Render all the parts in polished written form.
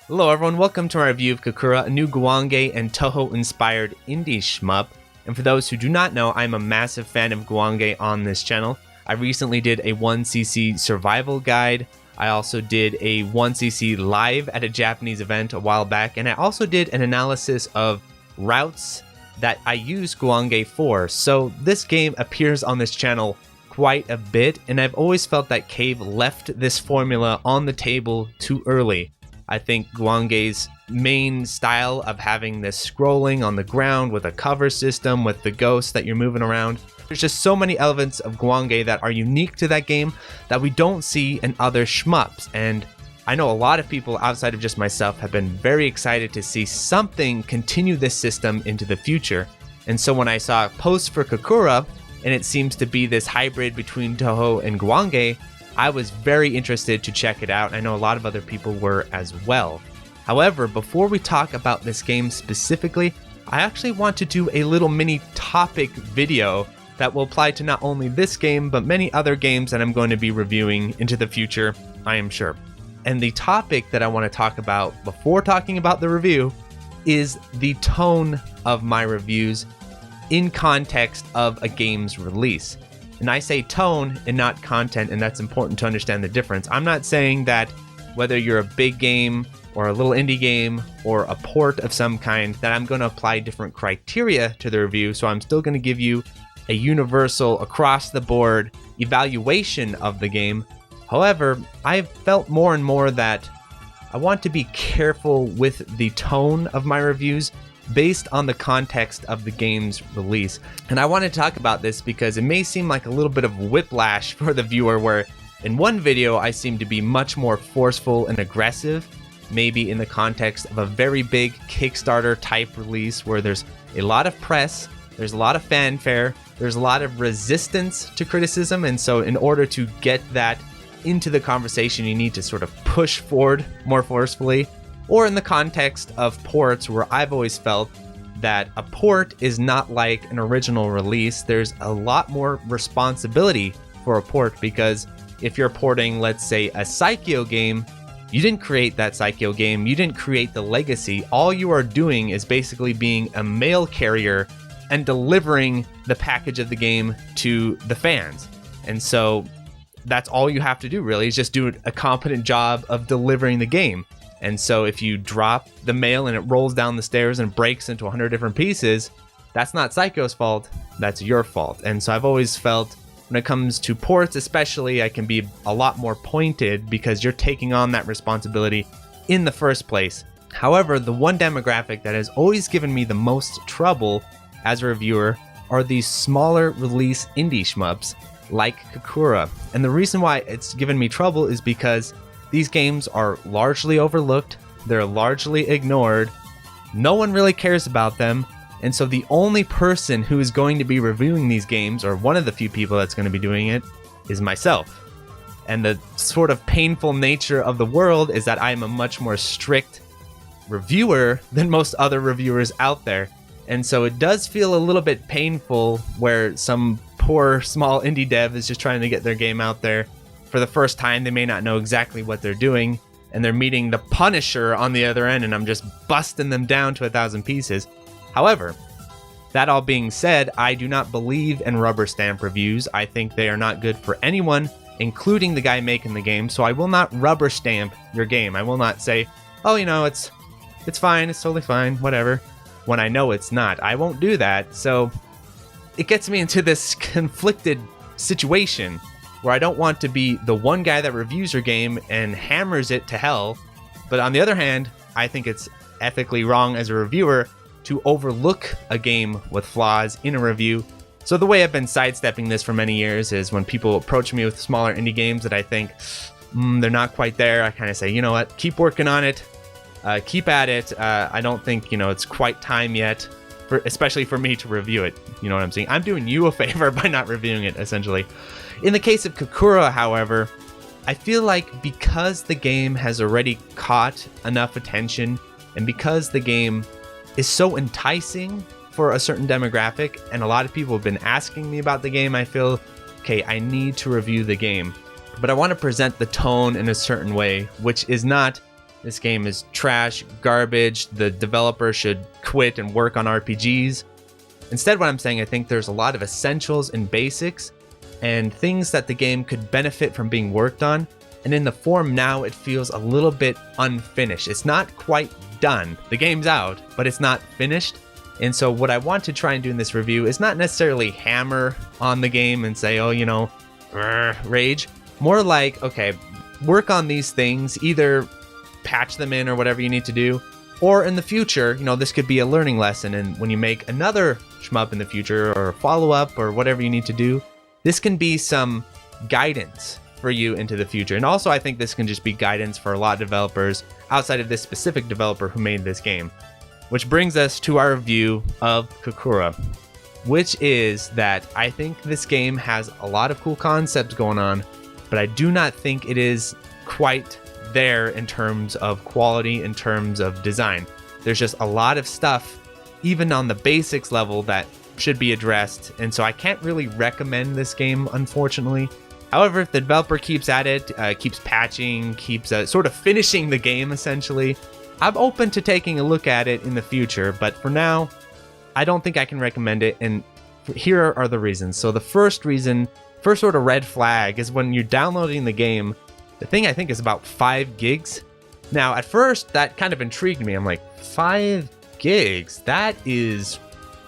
Hello everyone, welcome to my review of Kikura, a new Guwange and Touhou inspired indie shmup. And for those who do not know, I'm a massive fan of Guwange on this channel. I recently did a 1cc survival guide. I also did a 1cc live at a Japanese event a while back, and I also did an analysis of routes that I use Guwange for. So this game appears on this channel quite a bit, and I've always felt that Cave left this formula on the table too early. I think Guwange's main style of having this scrolling on the ground with a cover system with the ghosts that you're moving around. There's just so many elements of Guwange that are unique to that game that we don't see in other shmups. And I know a lot of people outside of just myself have been very excited to see something continue this system into the future. And so when I saw a post for Kikura, and it seems to be this hybrid between Touhou and Guwange, I was very interested to check it out. I know a lot of other people were as well. However, before we talk about this game specifically, I actually want to do a little mini topic video that will apply to not only this game, but many other games that I'm going to be reviewing into the future, I am sure. And the topic that I want to talk about before talking about the review is the tone of my reviews in context of a game's release. And I say tone and not content, and that's important to understand the difference. I'm not saying that whether you're a big game or a little indie game or a port of some kind, that I'm going to apply different criteria to the review. So I'm still going to give you a universal, across the board evaluation of the game. However, I've felt more and more that I want to be careful with the tone of my reviews based on the context of the game's release. And I want to talk about this because it may seem like a little bit of whiplash for the viewer, where in one video I seem to be much more forceful and aggressive, maybe in the context of a very big Kickstarter type release where there's a lot of press, there's a lot of fanfare, there's a lot of resistance to criticism, and so in order to get that into the conversation, you need to sort of push forward more forcefully. Or in the context of ports, where I've always felt that a port is not like an original release. There's a lot more responsibility for a port, because if you're porting, let's say, a Psycho game, you didn't create that Psycho game, you didn't create the legacy. All you are doing is basically being a mail carrier and delivering the package of the game to the fans. And so that's all you have to do, really, is just do a competent job of delivering the game. And so if you drop the mail and it rolls down the stairs and breaks into 100 different pieces, that's not Psycho's fault, that's your fault. And so I've always felt when it comes to ports especially, I can be a lot more pointed because you're taking on that responsibility in the first place. However, the one demographic that has always given me the most trouble as a reviewer are these smaller release indie shmups like Kikura. And the reason why it's given me trouble is because these games are largely overlooked, they're largely ignored, no one really cares about them, and so the only person who is going to be reviewing these games, or one of the few people that's going to be doing it, is myself. And the sort of painful nature of the world is that I am a much more strict reviewer than most other reviewers out there. And so it does feel a little bit painful where some poor small indie dev is just trying to get their game out there. For the first time, they may not know exactly what they're doing, and they're meeting the Punisher on the other end, and I'm just busting them down to 1,000 pieces. However, that all being said, I do not believe in rubber stamp reviews. I think they are not good for anyone, including the guy making the game, so I will not rubber stamp your game. I will not say, oh, you know, it's fine, it's totally fine, whatever, when I know it's not. I won't do that, so it gets me into this conflicted situation where I don't want to be the one guy that reviews your game and hammers it to hell, but on the other hand, I think it's ethically wrong as a reviewer to overlook a game with flaws in a review. So the way I've been sidestepping this for many years is when people approach me with smaller indie games that I think they're not quite there, I kind of say, you know what, keep working on it, keep at it. I don't think, it's quite time yet, especially for me to review it. You know what I'm saying? I'm doing you a favor by not reviewing it, essentially. In the case of Kikura, however, I feel like because the game has already caught enough attention, and because the game is so enticing for a certain demographic, and a lot of people have been asking me about the game, I feel, okay, I need to review the game. But I want to present the tone in a certain way, which is not This game is trash, garbage, the developer should quit and work on RPGs. Instead, what I'm saying, I think there's a lot of essentials and basics and things that the game could benefit from being worked on. And in the form now, it feels a little bit unfinished. It's not quite done. The game's out, but it's not finished. And so what I want to try and do in this review is not necessarily hammer on the game and say, oh, you know, rage. More like, okay, work on these things, either patch them in or whatever you need to do, or in the future, you know, this could be a learning lesson. And when you make another shmup in the future or follow up or whatever you need to do, this can be some guidance for you into the future. And also, I think this can just be guidance for a lot of developers outside of this specific developer who made this game. Which brings us to our review of Kikura, which is that I think this game has a lot of cool concepts going on, but I do not think it is quite there in terms of quality, in terms of design. There's just a lot of stuff, even on the basics level, that should be addressed, and so I can't really recommend this game, unfortunately. However, if the developer keeps at it, keeps patching, keeps sort of finishing the game, essentially, I'm open to taking a look at it in the future, but for now, I don't think I can recommend it, and here are the reasons. So the first reason, first sort of red flag, is when you're downloading the game, the thing I think is about 5 gigs. Now, at first, that kind of intrigued me. I'm like, 5 gigs? That is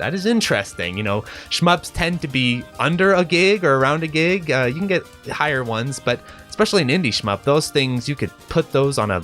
interesting. You know, shmups tend to be under a gig or around a gig. You can get higher ones, but especially an indie shmup, those things, you could put those on a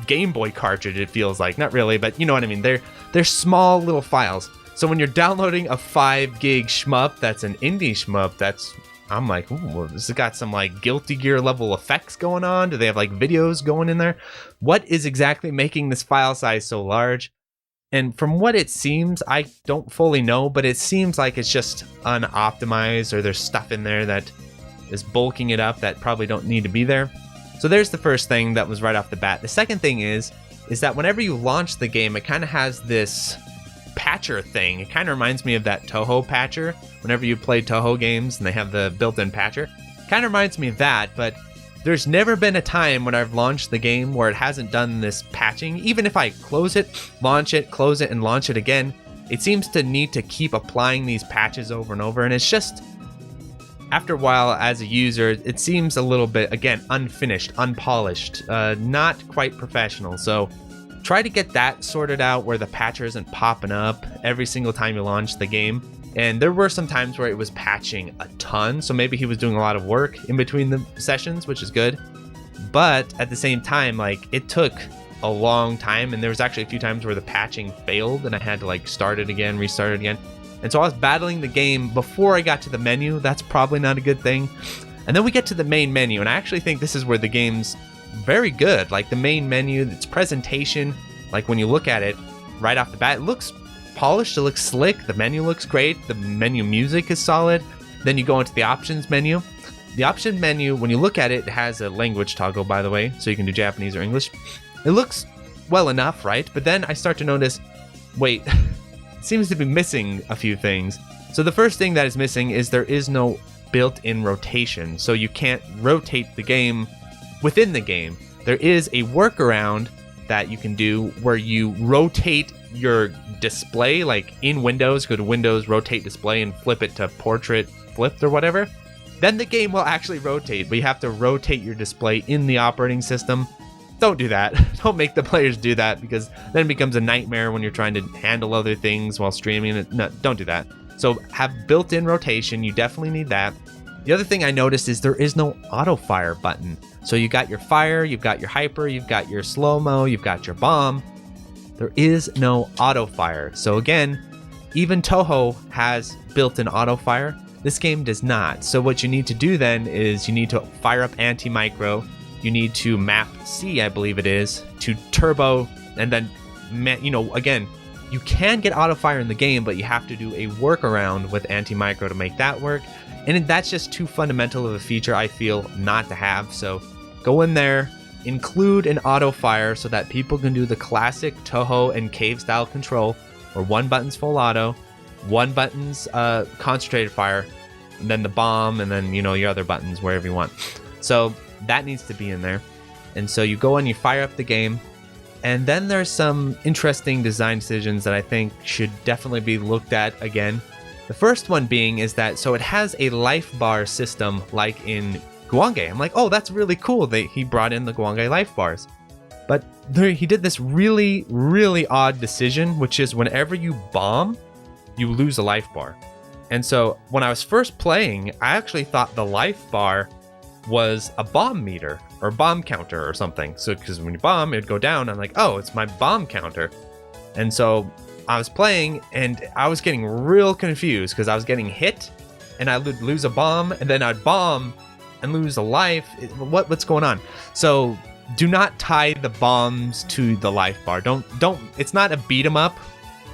Game Boy cartridge, it feels like. Not really, but you know what I mean. They're small little files. So when you're downloading a 5 gig shmup that's an indie shmup, I'm like, ooh, this has got some like Guilty Gear level effects going on. Do they have like videos going in there? What is exactly making this file size so large? And from what it seems, I don't fully know, but it seems like it's just unoptimized, or there's stuff in there that is bulking it up that probably don't need to be there. So there's the first thing that was right off the bat. The second thing is that whenever you launch the game, it kind of has this patcher thing. It kind of reminds me of that Touhou patcher. Whenever you play Touhou games and they have the built-in patcher, kind of reminds me of that, but there's never been a time when I've launched the game where it hasn't done this patching. Even if I close it, launch it, close it, and launch it again, it seems to need to keep applying these patches over and over, and it's just, after a while, as a user, it seems a little bit, again, unfinished, unpolished, not quite professional. So try to get that sorted out where the patcher isn't popping up every single time you launch the game. And there were some times where it was patching a ton, so maybe he was doing a lot of work in between the sessions, which is good. But at the same time, like, it took a long time, and there was actually a few times where the patching failed and I had to like start it again, restart it again. And so I was battling the game before I got to the menu. That's probably not a good thing. And then we get to the main menu, and I actually think this is where the game's very good. Like the main menu, its presentation, like when you look at it right off the bat, it looks polished, it looks slick, the menu looks great, the menu music is solid. Then you go into the options menu. The option menu, when you look at it, it has a language toggle, by the way, so you can do Japanese or English. It looks well enough, right? But then I start to notice, wait, seems to be missing a few things. So the first thing that is missing is there is no built-in rotation, so you can't rotate the game within the game. There is a workaround that you can do where you rotate your display, like in Windows, go to Windows, rotate display, and flip it to portrait flipped or whatever. Then the game will actually rotate, but you have to rotate your display in the operating system. Don't do that. Don't make the players do that, because then it becomes a nightmare when you're trying to handle other things while streaming it. No, don't do that. So have built-in rotation. You definitely need that. The other thing I noticed is there is no auto fire button. So you got your fire, you've got your hyper, you've got your slow-mo, you've got your bomb. There is no auto fire. So again, even Touhou has built-in auto fire. This game does not. So what you need to do then is you need to fire up anti-micro. You need to map C, I believe it is, to turbo, and then, you know, again, you can get auto fire in the game, but you have to do a workaround with anti-micro to make that work. And that's just too fundamental of a feature, I feel, not to have. So go in there, include an auto fire so that people can do the classic Touhou and cave style control, where one button's full auto, one button's concentrated fire, and then the bomb, and then, you know, your other buttons wherever you want. So that needs to be in there. And so you go and you fire up the game, And then there's some interesting design decisions that I think should definitely be looked at again. The first one being is that, so it has a life bar system like in Guwange. I'm like, oh, that's really cool that he brought in the Guwange life bars. But he did this really, really odd decision, which is whenever you bomb, you lose a life bar. And so when I was first playing, I actually thought the life bar was a bomb meter or bomb counter or something. So because when you bomb, it'd go down. I'm like, oh, it's my bomb counter. And so I was playing and I was getting real confused because I was getting hit and I would lose a bomb and then I'd bomb and lose a life. What's going on? So do not tie the bombs to the life bar. Don't. It's not a beat 'em up.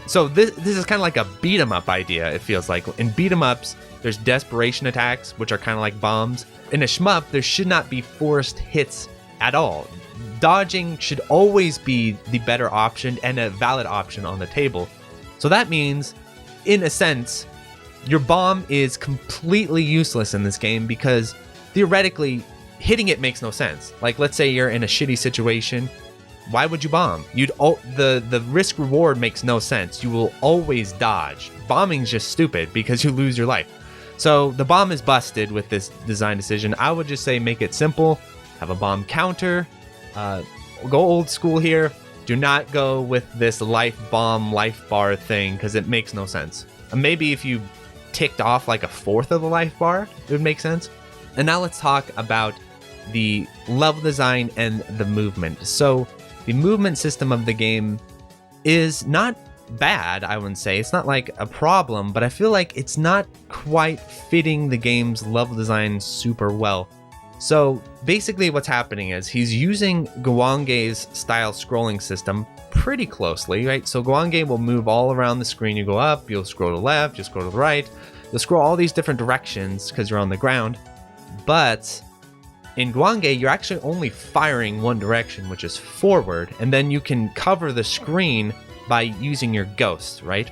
So this is kind of like a beat 'em up idea. It feels like in beat 'em ups, there's desperation attacks, which are kind of like bombs. In a shmup, there should not be forced hits at all. Dodging should always be the better option and a valid option on the table. So that means, in a sense, your bomb is completely useless in this game because theoretically, hitting it makes no sense. Like, let's say you're in a shitty situation. Why would you bomb? The risk reward makes no sense. You will always dodge. Bombing's just stupid because you lose your life. So the bomb is busted with this design decision. I would just say make it simple. Have a bomb counter. Go old school here. Do not go with this life bomb, life bar thing because it makes no sense. Maybe if you ticked off like a fourth of the life bar, it would make sense. And now let's talk about the level design and the movement. So the movement system of the game is not bad, I wouldn't say. It's not like a problem, but I feel like it's not quite fitting the game's level design super well. So basically what's happening is he's using Guwange's style scrolling system pretty closely, right? So Guwange will move all around the screen. You go up, you'll scroll to the left, you'll scroll to the right. You'll scroll all these different directions because you're on the ground. But in Guwange, you're actually only firing one direction, which is forward, and then you can cover the screen by using your ghost, right?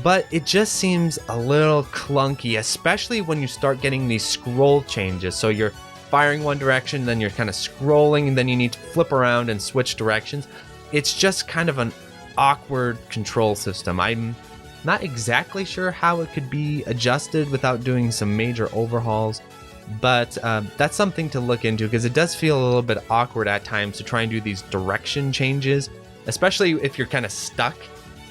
But it just seems a little clunky, especially when you start getting these scroll changes. So you're firing one direction, then you're kind of scrolling, and then you need to flip around and switch directions. It's just kind of an awkward control system. I'm not exactly sure how it could be adjusted without doing some major overhauls. But that's something to look into because it does feel a little bit awkward at times to try and do these direction changes, especially if you're kind of stuck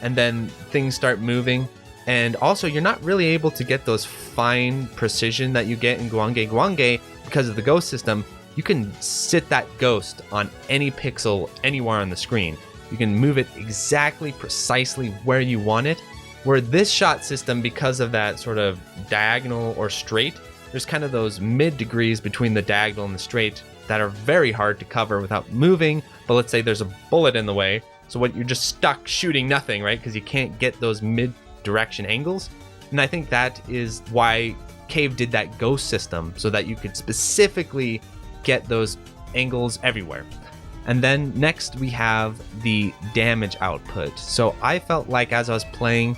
and then things start moving. And also, you're not really able to get those fine precision that you get in Guwange. Guwange, because of the ghost system, you can sit that ghost on any pixel anywhere on the screen. You can move it exactly, precisely where you want it. Where this shot system, because of that sort of diagonal or straight, there's kind of those mid degrees between the diagonal and the straight that are very hard to cover without moving. But let's say there's a bullet in the way. So what, you're just stuck shooting nothing, right? Because you can't get those mid direction angles. And I think that is why Cave did that ghost system, so that you could specifically get those angles everywhere. And then next we have the damage output. So I felt like as I was playing,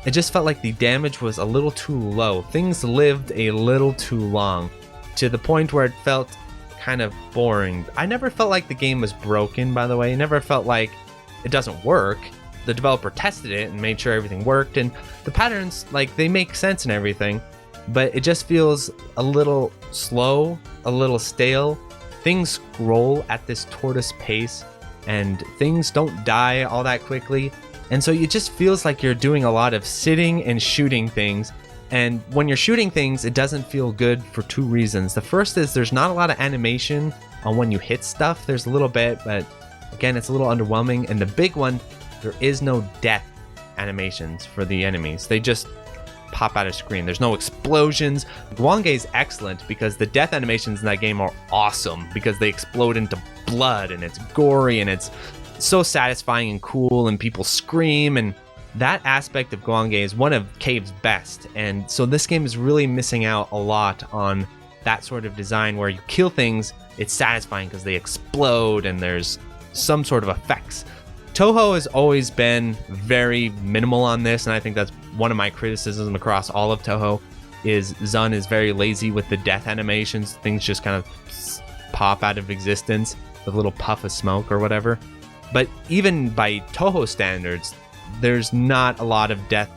it just felt like the damage was a little too low. Things lived a little too long, to the point where it felt kind of boring. I never felt like the game was broken, by the way. I never felt like it doesn't work. The developer tested it and made sure everything worked, and the patterns, like, they make sense and everything, but it just feels a little slow, a little stale. Things scroll at this tortoise pace, and things don't die all that quickly. And so it just feels like you're doing a lot of sitting and shooting things. And when you're shooting things, it doesn't feel good for two reasons. The first is there's not a lot of animation on when you hit stuff. There's a little bit, but again, it's a little underwhelming. And the big one, there is no death animations for the enemies. They just pop out of screen. There's no explosions. Guwange is excellent because the death animations in that game are awesome because they explode into blood and it's gory and it's so satisfying and cool, and people scream, and that aspect of Guwange is one of Cave's best. And so this game is really missing out a lot on that sort of design where you kill things, it's satisfying because they explode and there's some sort of effects. Touhou has always been very minimal on this, and I think that's one of my criticisms across all of Touhou, is Zun is very lazy with the death animations. Things just kind of pop out of existence with a little puff of smoke or whatever. But even by Touhou standards, there's not a lot of death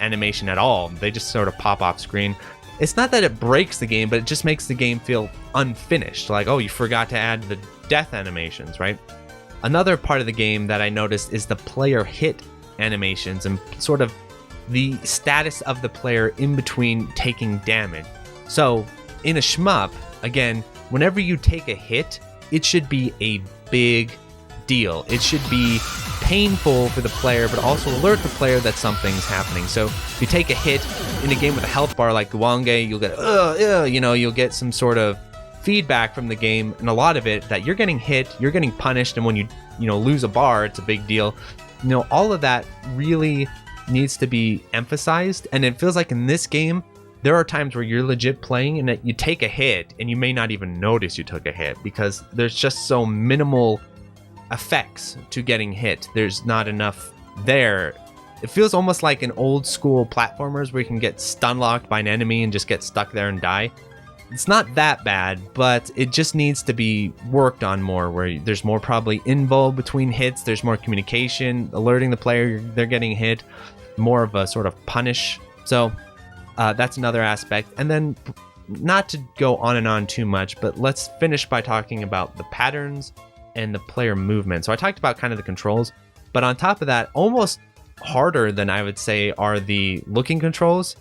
animation at all. They just sort of pop off screen. It's not that it breaks the game, but it just makes the game feel unfinished. Like, oh, you forgot to add the death animations, right? Another part of the game that I noticed is the player hit animations and sort of the status of the player in between taking damage. So in a shmup, again, whenever you take a hit, it should be a big deal. It should be painful for the player, but also alert the player that something's happening. So if you take a hit in a game with a health bar like Guwange, you'll get, you'll get some sort of feedback from the game, and a lot of it that you're getting hit, you're getting punished, and when you lose a bar, it's a big deal. All of that really needs to be emphasized, and it feels like in this game, there are times where you're legit playing and that you take a hit and you may not even notice you took a hit because there's just so minimal effects to getting hit. There's not enough there. It feels almost like an old school platformers where you can get stun locked by an enemy and just get stuck there and die. It's not that bad, but it just needs to be worked on more, where there's more probably invul between hits, there's more communication, alerting the player they're getting hit, more of a sort of punish. So that's another aspect. And then, not to go on and on too much, but let's finish by talking about the patterns and the player movement. So I talked about kind of the controls, but on top of that, almost harder than I would say are the looking controls,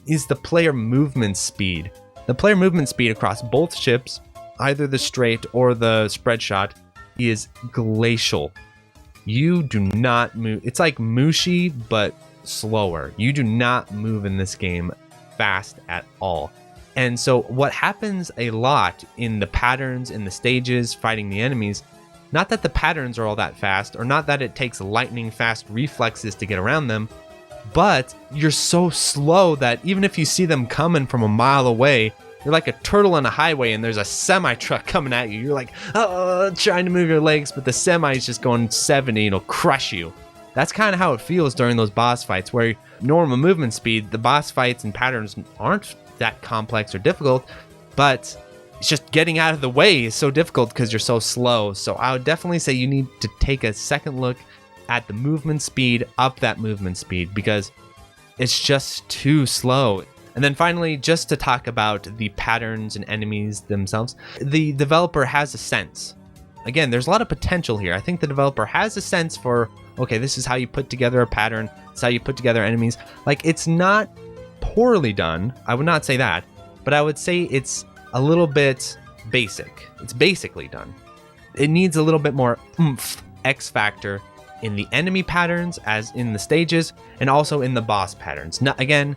is the player movement speed. The player movement speed across both ships, either the straight or the spread shot, is glacial. You do not move. It's like Mushi, but slower. You do not move in this game fast at all. And so what happens a lot in the patterns, in the stages, fighting the enemies, not that the patterns are all that fast, or not that it takes lightning fast reflexes to get around them, but you're so slow that even if you see them coming from a mile away, you're like a turtle on a highway and there's a semi truck coming at you. You're like, trying to move your legs, but the semi is just going 70, it'll crush you. That's kind of how it feels during those boss fights, where normal movement speed, the boss fights and patterns aren't that complex or difficult, but it's just getting out of the way is so difficult because you're so slow. So I would definitely say you need to take a second look at the movement speed, up that movement speed, because it's just too slow. And then finally, just to talk about the patterns and enemies themselves, the developer has a sense. Again, there's a lot of potential here. I think the developer has a sense for, okay, this is how you put together a pattern, it's how you put together enemies. Like, it's not poorly done, I would not say that, but I would say it's a little bit basic. It's basically done. It needs a little bit more oomph, X factor in the enemy patterns as in the stages, and also in the boss patterns. Now, again,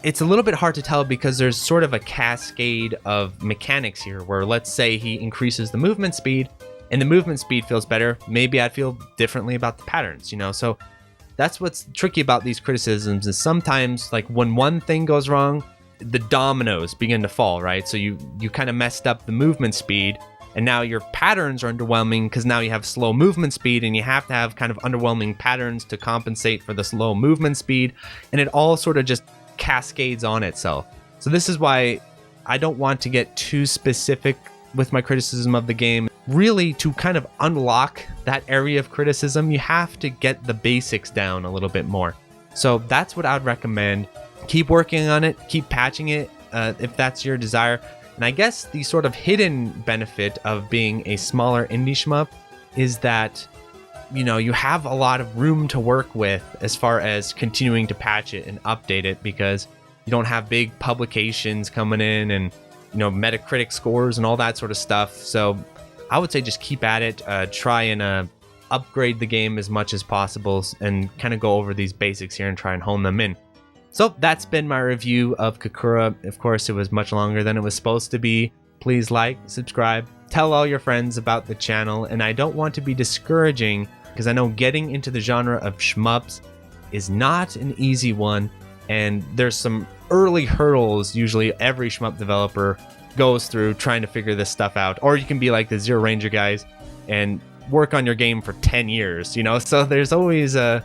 it's a little bit hard to tell because there's sort of a cascade of mechanics here where, let's say he increases the movement speed and the movement speed feels better, maybe I'd feel differently about the patterns, so that's what's tricky about these criticisms, is sometimes, like, when one thing goes wrong, the dominoes begin to fall, right? So you kind of messed up the movement speed, and now your patterns are underwhelming because now you have slow movement speed, and you have to have kind of underwhelming patterns to compensate for the slow movement speed, and it all sort of just cascades on itself. So this is why I don't want to get too specific with my criticism of the game. Really, to kind of unlock that area of criticism, you have to get the basics down a little bit more. So that's what I would recommend. Keep working on it, keep patching it if that's your desire. And I guess the sort of hidden benefit of being a smaller indie shmup is that, you have a lot of room to work with as far as continuing to patch it and update it, because you don't have big publications coming in and, Metacritic scores and all that sort of stuff. So I would say just keep at it, try and upgrade the game as much as possible, and kind of go over these basics here and try and hone them in. So that's been my review of Kikura. Of course, it was much longer than it was supposed to be. Please like, subscribe, tell all your friends about the channel, and I don't want to be discouraging, because I know getting into the genre of shmups is not an easy one, and there's some early hurdles usually every shmup developer goes through trying to figure this stuff out. Or you can be like the Zero Ranger guys and work on your game for 10 years, so there's always a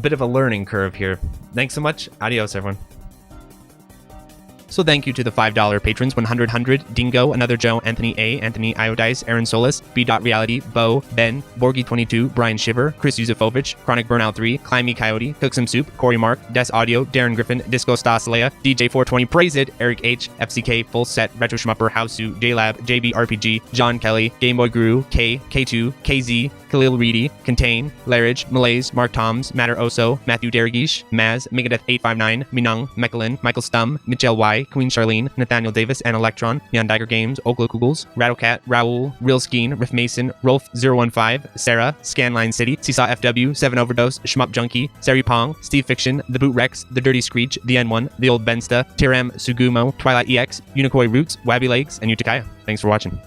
bit of a learning curve here. Thanks so much. Adios, everyone. So thank you to the $5 patrons: 100, Dingo, Another Joe, Anthony A, Anthony Iodice, Aaron Solis, B. Reality, Bo, Ben, Borgie22, Brian Shiver, Chris Yuzefovich, Chronic Burnout 3, Climby Coyote, Cook Some Soup, Corey Mark, Des Audio, Darren Griffin, Disco Staslea, DJ420, Praise It, Eric H, FCK, Full Set, Retro Schmupper, Housu, JLab, JB RPG, John Kelly, Gameboy Guru, K, K2, KZ, Khalil Reedy, Contain, Larridge, Malaise, Mark Toms, Matter Oso, Matthew Deragish, Maz, Megadeth859, Minung, Mechalin, Michael Stum, Mitchell Y, Queen Charlene, Nathaniel Davis, and Electron, Neon Diger Games, Oklo Kugels, Rattlecat, Raoul, Real Skeen, Riff Mason, Rolf015, Sarah, Scanline City, Seesaw FW, 7 Overdose, Shmup Junkie, Sari Pong, Steve Fiction, The Boot Rex, The Dirty Screech, The N1, The Old Bensta, Tiram Sugumo, Twilight EX, Unikoi Roots, Wabby Legs, and Utakaya. Thanks for watching.